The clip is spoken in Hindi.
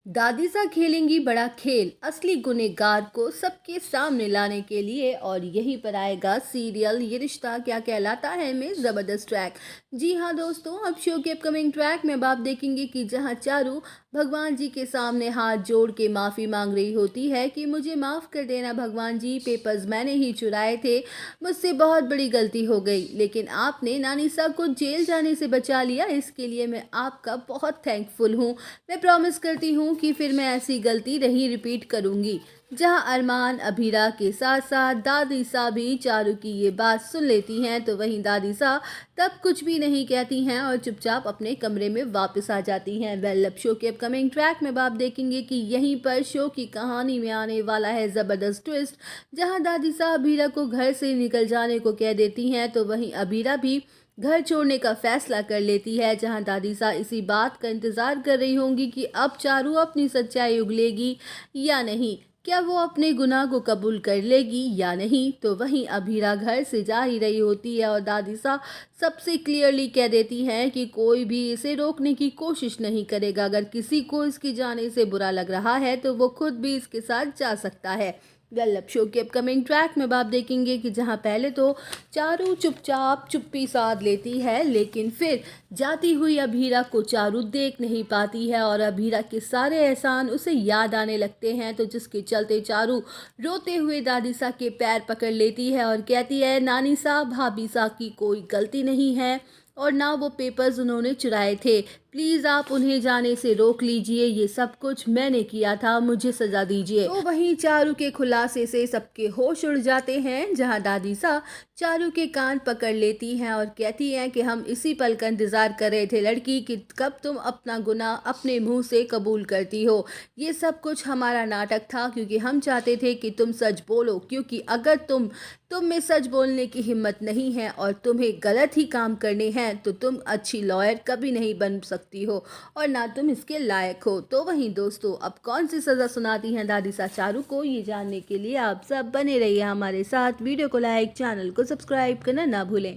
दादी सा खेलेंगी बड़ा खेल असली गुनहगार को सबके सामने लाने के लिए और यहीं पर आएगा सीरियल ये रिश्ता क्या कहलाता है में ज़बरदस्त ट्रैक। जी हाँ दोस्तों, अब शो के अपकमिंग ट्रैक में अब आप देखेंगे कि जहाँ चारू भगवान जी के सामने हाथ जोड़ के माफ़ी मांग रही होती है कि मुझे माफ़ कर देना भगवान जी, पेपर्स मैंने ही चुराए थे, मुझसे बहुत बड़ी गलती हो गई, लेकिन आपने नानी साहब को जेल जाने से बचा लिया, इसके लिए मैं आपका बहुत थैंकफुल हूँ। मैं प्रॉमिस करती हूँ कि फिर मैं ऐसी गलती नहीं रिपीट करूँगी। जहाँ अरमान अभीरा के साथ साथ दादी सा भी चारू की ये बात सुन लेती हैं, तो वहीं दादी सा तब कुछ भी नहीं कहती हैं और चुपचाप अपने कमरे में वापस आ जाती हैं। वेल, अब शो के अपकमिंग ट्रैक में आप देखेंगे कि यहीं पर शो की कहानी में आने वाला है ज़बरदस्त ट्विस्ट, जहाँ दादी सा अभीरा को घर से निकल जाने को कह देती हैं, तो वहीं अभीरा भी घर छोड़ने का फैसला कर लेती है। जहां दादी सा इसी बात का इंतज़ार कर रही होंगी कि अब चारू अपनी सच्चाई उगलेगी या नहीं, क्या वो अपने गुनाह को कबूल कर लेगी या नहीं। तो वहीं अभीरा घर से जा ही रही होती है और दादी सा सबसे क्लियरली कह देती हैं कि कोई भी इसे रोकने की कोशिश नहीं करेगा। अगर किसी को इसकी जाने से बुरा लग रहा है तो वो खुद भी इसके साथ जा सकता है। वेल, अब शो के अपकमिंग ट्रैक में आप देखेंगे कि जहां पहले तो चारू चुपचाप चुप्पी साध लेती है, लेकिन फिर जाती हुई अभीरा को चारू देख नहीं पाती है और अभीरा के सारे एहसान उसे याद आने लगते हैं, तो जिसके चलते चारू रोते हुए दादी सा के पैर पकड़ लेती है और कहती है नानी सा भाभी सा की कोई गलती नहीं है और ना वो पेपर्स उन्होंने चुराए थे, प्लीज़ आप उन्हें जाने से रोक लीजिए, ये सब कुछ मैंने किया था, मुझे सज़ा दीजिए। तो वहीं चारू के खुलासे से सबके होश उड़ जाते हैं, जहां दादी सा चारू के कान पकड़ लेती हैं और कहती हैं कि हम इसी पल का इंतज़ार कर रहे थे लड़की कि कब तुम अपना गुनाह अपने मुंह से कबूल करती हो। ये सब कुछ हमारा नाटक था, क्योंकि हम चाहते थे कि तुम सच बोलो, क्योंकि अगर तुम में सच बोलने की हिम्मत नहीं है और तुम्हें गलत ही काम करने हैं तो तुम अच्छी लॉयर कभी नहीं बन सकती हो और ना तुम इसके लायक हो। तो वहीं दोस्तों, अब कौन सी सज़ा सुनाती हैं दादी सा चारू को, ये जानने के लिए आप सब बने रहिए हमारे साथ। वीडियो को लाइक, चैनल को सब्सक्राइब करना ना भूलें।